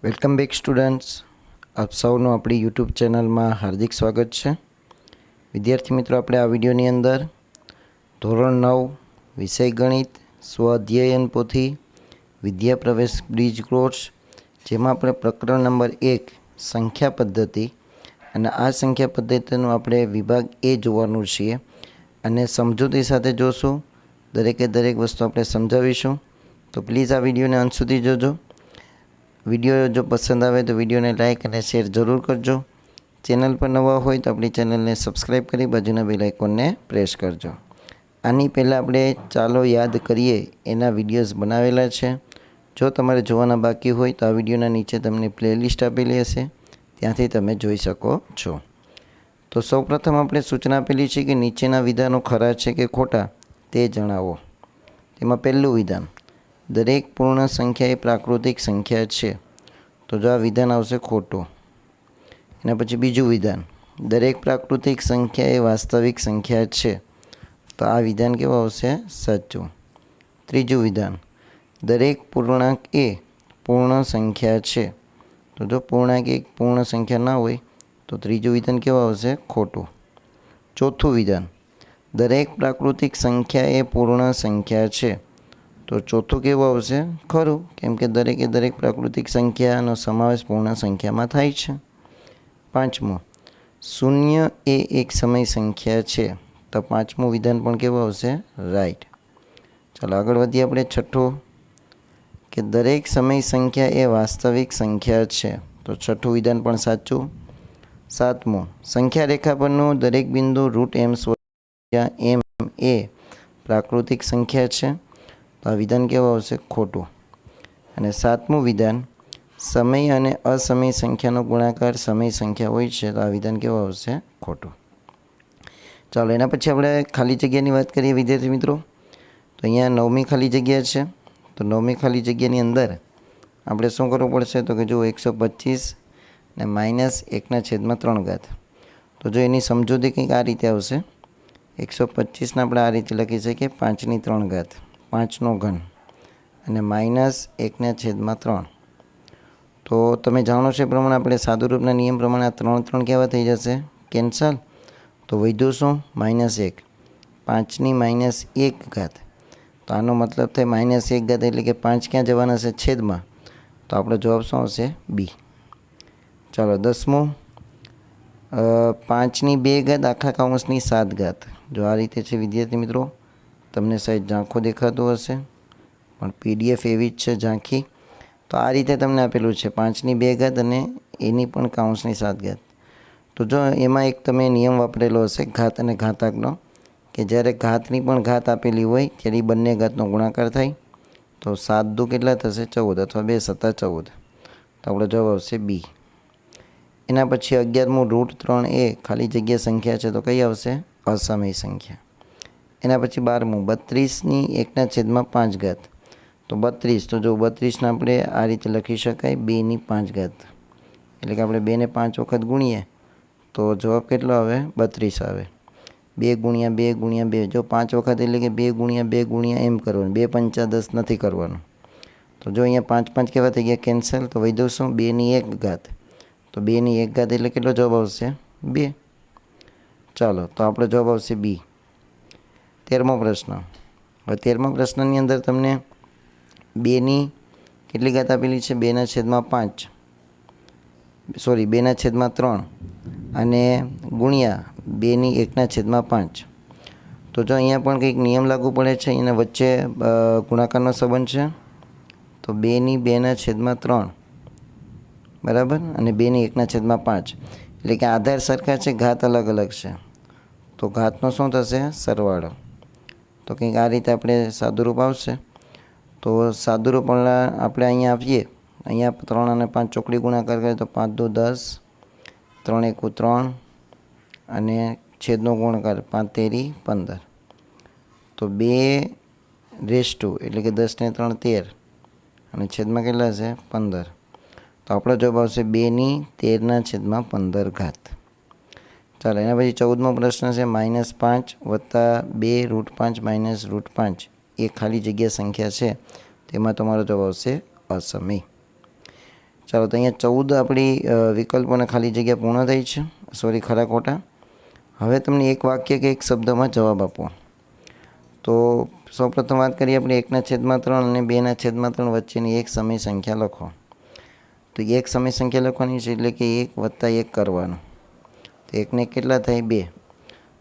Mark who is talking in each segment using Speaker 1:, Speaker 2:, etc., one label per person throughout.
Speaker 1: Welcome back students. આપ સૌનું આપણી યુટ્યુબ ચેનલમાં હાર્દિક સ્વાગત છે. વિદ્યાર્થી મિત્રો, આપણે આ વિડીયોની અંદર ધોરણ 9 વિષય ગણિત સ્વઅધ્યયન પોથી વિદ્યા પ્રવેશ બ્રિજ કોર્સ, જેમાં આપણે પ્રકરણ નંબર 1 સંખ્યા પદ્ધતિ અને આ સંખ્યા પદ્ધતિનું આપણે વિભાગ એ જોવાનું છીએ અને સમજૂતી સાથે જોશું. દરેકે દરેક વસ્તુ આપણે સમજાવીશું. તો પ્લીઝ આ વિડીયોને અંત સુધી જોજો. વિડીયો જો પસંદ આવે તો વિડીયોને લાઇક અને શેર જરૂર કરજો. ચેનલ પર નવા હોય તો આપણી ચેનલને સબસ્ક્રાઈબ કરી બાજુના બેલ આઇકોનને પ્રેસ કરજો. આની પહેલાં આપણે ચાલો યાદ કરીએ એના વિડીયોઝ બનાવેલા છે. જો તમારે જોવાના બાકી હોય તો આ વિડીયોના નીચે તમને પ્લેલિસ્ટ આપેલી હશે, ત્યાંથી તમે જોઈ શકો છો. તો સૌપ્રથમ આપણે સૂચના આપેલી છે કે નીચેના વિધાનો ખરા છે કે ખોટા તે જણાવો. તેમાં પહેલું વિધાન, દરેક પૂર્ણ સંખ્યા એ પ્રાકૃતિક સંખ્યા છે. તો જો આ વિધાન આવશે ખોટું. એના પછી બીજું વિધાન, દરેક પ્રાકૃતિક સંખ્યા એ વાસ્તવિક સંખ્યા છે. તો આ વિધાન કેવું આવશે? સાચું. ત્રીજું વિધાન, દરેક પૂર્ણાંક એ પૂર્ણ સંખ્યા છે. તો જો પૂર્ણાંક એક પૂર્ણ સંખ્યા ના હોય તો ત્રીજું વિધાન કેવું આવશે? ખોટું. ચોથું વિધાન, દરેક પ્રાકૃતિક સંખ્યા એ પૂર્ણ સંખ્યા છે. તો ચોથું કેવું આવશે? ખરું, કેમ કે દરેકે દરેક પ્રાકૃતિક સંખ્યાનો સમાવેશ પૂર્ણ સંખ્યામાં થાય છે. પાંચમું, શૂન્ય એ એક સમય સંખ્યા છે. તો પાંચમું વિધાન પણ કેવું આવશે? રાઈટ. ચાલો આગળ વધીએ આપણે. છઠ્ઠું, કે દરેક સમય સંખ્યા એ વાસ્તવિક સંખ્યા છે. તો છઠ્ઠું વિધાન પણ સાચું. સાતમું, સંખ્યા રેખા પરનું દરેક બિંદુ √m² જ્યાં m એ પ્રાકૃતિક સંખ્યા છે. તો આ વિધાન કેવું આવશે? ખોટું. અને સાતમું વિધાન, સમય અને અસમય સંખ્યાનો ગુણાકાર સમય સંખ્યા હોય છે. તો આ વિધાન કેવું આવશે? ખોટું. ચાલો એના પછી આપણે ખાલી જગ્યાની વાત કરીએ વિદ્યાર્થી મિત્રો. તો અહીંયા 9મી ખાલી જગ્યા છે. તો 9મી ખાલી જગ્યાની અંદર આપણે શું કરવું પડશે? તો કે જો 125 ને -1/3. તો જો એની સમજૂતી કંઈક આ રીતે આવશે. 125ને આપણે આ રીતે લખી શકીએ 5/3, 5નો ઘન, અને -1/3. તો તમે જાણો છો એ પ્રમાણે આપણે સાદુરૂપના નિયમ પ્રમાણે આ 3 3 કેવા થઈ જશે? કેન્સલ. તો વધ્યું શું? -1. 5ની -1. તો આનો મતલબ થાય -1 એટલે કે 5 ક્યાં જવાના છે? છેદમાં. તો આપણો જવાબ શું આવશે? બી. ચાલો 10મું, 5/2 આખા કૌંસની 7. જો આ રીતે છે વિદ્યાર્થી મિત્રો, તમને સાહેબ ઝાંખો દેખાતું હશે, પણ PDF એવી જ છે ઝાંખી. તો આ રીતે તમને આપેલું છે 5/2 અને એની પણ કૌંસની 7. તો જો એમાં એક તમે નિયમ વાપરેલો હશે ઘાત અને ઘાતાંકનો, કે જ્યારે ઘાતની પણ ઘાત આપેલી હોય ત્યારે બંને ઘાતનો ગુણાકાર થાય. તો 7 દુ કેટલા થશે? 14, અથવા 2 સત્તા 14. તો આપણો જવાબ આવશે બી. એના પછી 11મું, √3 એ ખાલી જગ્યા સંખ્યા છે. તો કઈ આવશે? અસમય સંખ્યા. એના પછી 12મું, 32ની 1/5. તો 32, તો જો 32ને આપણે આ રીતે લખી શકાય 2/5. એટલે કે આપણે 2ને 5 વખત ગુણીએ તો જવાબ કેટલો આવે? 32 આવે. 2 × 2 × 2, જો 5 વખત એટલે કે 2 × 2 × એમ કરવાનું, 2 પંચા 10 નથી કરવાનું. તો જો અહીંયા 5 5 કેવા થઈ ગયા? કેન્સલ. તો વધ્યું શું? 2/1. તો 2/1 એટલે કેટલો જવાબ આવશે? 2. ચાલો, તો આપણો જવાબ આવશે બી. 13મો પ્રશ્ન. હવે 13મા પ્રશ્નની અંદર તમને 2ની કેટલી ઘાત આપેલી છે? 2/5, સોરી 2/3, અને ગુણ્યા 2/1/5. તો જો અહીંયા પણ કંઈક નિયમ લાગુ પડે છે. એના વચ્ચે ગુણાકારનો સંબંધ છે. તો 2/3 બરાબર, અને 2/1/5. એટલે કે આધાર સરખા છે, ઘાત અલગ અલગ છે. તો ઘાતનો શું થશે? સરવાળો. તો કંઈક આ રીતે આપણે સાદુરૂપ આવશે. તો સાદુરૂપ આપણે અહીંયા આપીએ. અહીંયા 3 અને 5 ચોકડી ગુણાકાર કરીએ તો 5 દુ 10, 3 એકુ 3, અને છેદનો ગુણાકાર 5 તેરી 15. તો 2 એટલે કે 10 ને 3 13, અને છેદમાં કેટલા છે? 15. તો આપણો જવાબ આવશે 2/13/15. ચાલો એના પછી 14મો પ્રશ્ન છે. -5 વત્તા 2√5 -√5 એ ખાલી જગ્યા સંખ્યા છે. તેમાં તમારો જવાબ આવશે અસમય. ચાલો, તો અહીંયા 14 આપણી વિકલ્પોને ખાલી જગ્યા પૂર્ણ થઈ છે. સોરી, ખરા ખોટા. હવે તમને એક વાક્ય કે એક શબ્દમાં જવાબ આપો. તો સૌપ્રથમ વાત કરીએ આપણે 1/3 અને 2/3 વચ્ચેની એક સમય સંખ્યા લખો. તો એક સમય સંખ્યા લખવાની છે, એટલે કે 1 + 1 કરવાનું. તો 1 ને કેટલા થાય? 2.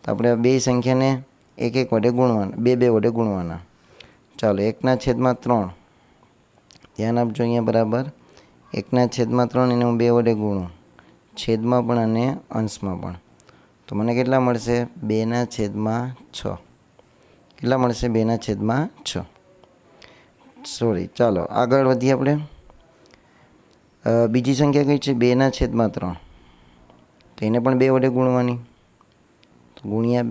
Speaker 1: તો આપણે આ બે સંખ્યાને 1 વડે ગુણવાના, 2 વડે ગુણવાના. ચાલો, 1/3. ધ્યાન આપજો અહીંયા બરાબર. 1/3 એને હું 2 વડે ગુણું, છેદમાં પણ અને અંશમાં પણ. તો મને કેટલા મળશે? 2/6. કેટલા મળશે? 2/6. સોરી, ચાલો આગળ વધીએ આપણે. બીજી સંખ્યા કઈ છે? 2/3. તો એને પણ 2 વડે ગુણવાની. તો × 2 ×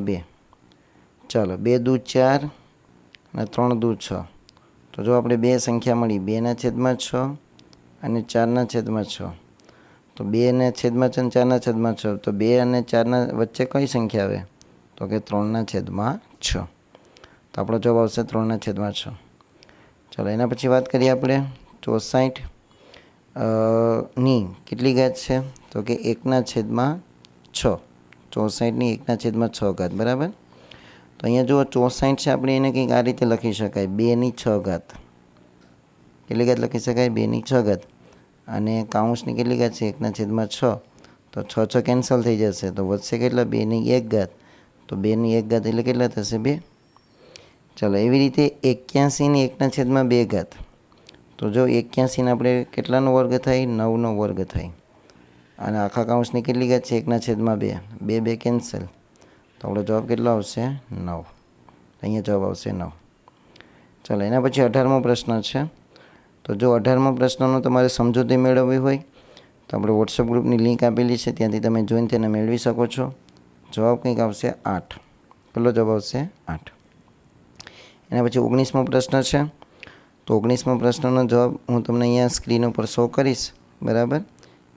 Speaker 1: 2. ચાલો, 2 દૂ 4 અને 3 દૂ 6. તો જો આપણે બે સંખ્યા મળી, 2/6 અને 4/6. તો 2/6 અને 4/6. તો 2 અને 4 વચ્ચે કઈ સંખ્યા આવે? તો કે 3/6. તો આપણો જવાબ આવશે 3/6. ચાલો, એના પછી વાત કરીએ આપણે 64 ની કેટલી ઘાત છે? તો કે 1/6. 64ની 1/6 બરાબર. તો અહીંયા જુઓ 64 છે, આપણે એને કંઈક આ રીતે લખી શકાય, 2/6. કેટલી ઘાત લખી શકાય? 2/6. અને કાઉન્સની કેટલી ઘાત છે? 1/6. તો 6 કેન્સલ થઈ જશે, તો વધશે કેટલા? 2/1. તો 2/1 એટલે કેટલા થશે? 2. ચાલો, એવી રીતે 81ની 1/2. તો જો 81ને આપણે કેટલાનો વર્ગ થાય? 9નો વર્ગ થાય. અને આખા કાઉન્સની કેટલી ઘાત છે? 1/2. 2 કેન્સલ. તો આપણો જવાબ કેટલો આવશે? 9. અહીંયા જવાબ આવશે 9. ચાલો, એના પછી 18મો પ્રશ્ન છે. તો જો 18મા પ્રશ્નનો તમારે સમજૂતી મેળવવી હોય તો આપણે વોટ્સઅપ ગ્રુપની લિંક આપેલી છે, ત્યાંથી તમે જોઈને તેને મેળવી શકો છો. જવાબ કંઈક આવશે 8. કેટલો જવાબ આવશે? 8. એના પછી 19મો પ્રશ્ન છે. તો 19મા પ્રશ્નનો જવાબ હું તમને અહીંયા સ્ક્રીન ઉપર શો કરીશ, બરાબર.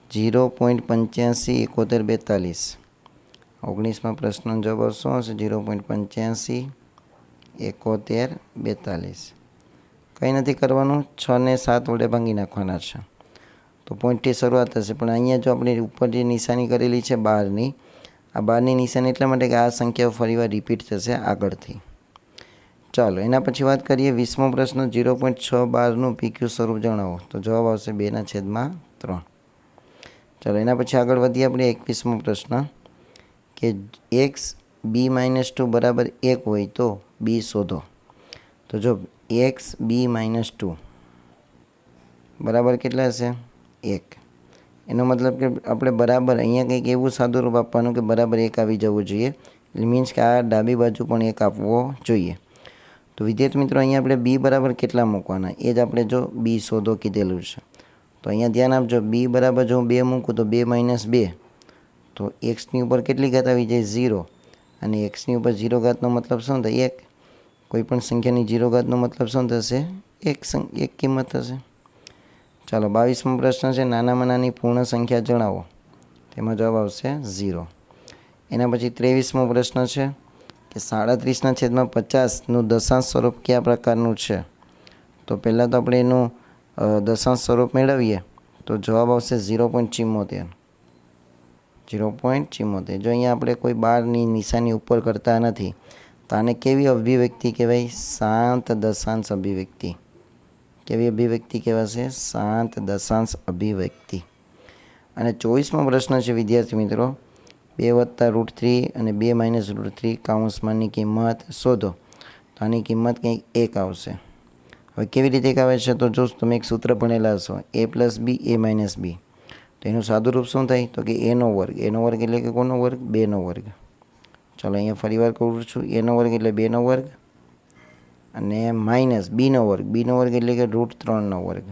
Speaker 1: 0.857142. 19મા પ્રશ્નનો જવાબ શું હશે? 0.857142. કંઈ નથી કરવાનું, 6 ને 7 વડે ભાંગી નાખવાના છે. તો પોઈન્ટથી શરૂઆત થશે. પણ અહીંયા જો આપણે ઉપર જે નિશાની કરેલી છે 12ની, આ 12ની નિશાની એટલા માટે કે આ સંખ્યાઓ ફરીવાર રિપીટ થશે આગળથી. ચાલો, એના પછી વાત કરીએ 20મો પ્રશ્ન. 0.612નું PQ સ્વરૂપ જણાવો. તો જવાબ આવશે 2/3. ચાલો, એના પછી આગળ વધીએ આપણે 21મો પ્રશ્ન કે x b - 2 બરાબર 1 હોય તો b શોધો. તો જો x b - 2 બરાબર કેટલા હશે? 1. એનો મતલબ કે આપણે બરાબર અહીંયા કંઈક એવું સાદું રૂપ આપવાનું કે બરાબર 1 આવી જવું જોઈએ. એટલે મીન્સ કે આ ડાબી બાજુ પણ 1 આપવો જોઈએ. તો વિદ્યાર્થી મિત્રો, અહીંયા આપણે b બરાબર કેટલા મૂકવાના એ જ આપણે જો b શોધો કીધેલું છે. તો અહીંયા ધ્યાન આપજો, b બરાબર જો હું 2 મૂકું તો 2 - 2. તો xની ઉપર કેટલી ઘાત આવી જાય? 0. અને xની ઉપર 0 ઘાતનો મતલબ શું થાય? 1. કોઈ પણ સંખ્યાની 0 ઘાતનો મતલબ શું થશે? 1 કિંમત થશે. ચાલો, 22મો પ્રશ્ન છે. નાનામાં નાની પૂર્ણ સંખ્યા જણાવો. તેમાં જવાબ આવશે 0. એના પછી 23મો પ્રશ્ન છે કે 37/50નું દશાંશ સ્વરૂપ કયા પ્રકારનું છે? તો પહેલાં તો આપણે એનું દશાંશ સ્વરૂપ મેળવીએ. તો જવાબ આવશે 0.74. 0.74. જો અહીંયા આપણે કોઈ 12ની નિશાની ઉપર કરતા નથી, તો આને કેવી અભિવ્યક્તિ કહેવાય? શાંત દશાંશ અભિવ્યક્તિ. કેવી અભિવ્યક્તિ કહેવાશે? શાંત દશાંશ અભિવ્યક્તિ. અને 24મો પ્રશ્ન છે વિદ્યાર્થી મિત્રો, 2 + √3 અને 2 - √3 કાઉન્સમાંની કિંમત શોધો. તો આની કિંમત કંઈક 1 આવશે. હવે કેવી રીતે આવે છે? તો જો તમે એક સૂત્ર ભણેલા હશો, a + b a - b. તો એનું સાદું રૂપ શું થાય? તો કે a નો વર્ગ. a નો વર્ગ એટલે કે કોનો વર્ગ? 2નો વર્ગ. ચાલો, અહીંયા ફરી વાર કહું છું, a નો વર્ગ એટલે 2નો વર્ગ અને માઇનસ b નો વર્ગ. b નો વર્ગ એટલે કે √3નો વર્ગ.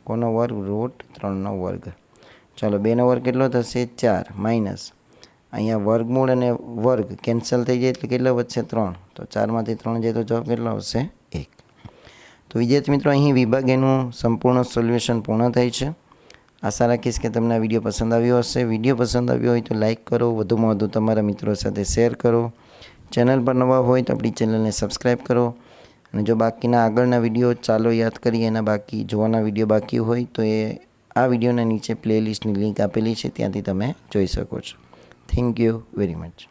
Speaker 1: કોનો વર્ગ? √3નો વર્ગ. ચાલો, 2નો વર્ગ કેટલો થશે? 4 માઇનસ અહીંયા વર્ગમૂળ અને વર્ગ કેન્સલ થઈ જાય એટલે કેટલો વધશે? 3. તો 4માંથી 3 જાય તો જવાબ કેટલો આવશે? 1. તો વિદ્યાર્થી મિત્રો, અહીં વિભાગ એનું સંપૂર્ણ સોલ્યુશન પૂર્ણ થાય છે. આશા રાખીશ કે તમને આ વિડીયો પસંદ આવ્યો હશે. વિડીયો પસંદ આવ્યો હોય તો લાઇક કરો, વધુમાં વધુ તમારા મિત્રો સાથે શેર કરો. ચેનલ પર નવા હોય તો આપણી ચેનલને સબસ્ક્રાઈબ કરો અને જો બાકીના આગળના વિડીયો ચાલો યાદ કરીએ એના બાકી જોવાના વિડીયો બાકી હોય તો એ આ વિડીયોના નીચે પ્લેલિસ્ટની લિંક આપેલી છે, ત્યાંથી તમે જોઈ શકો છો. Thank you very much.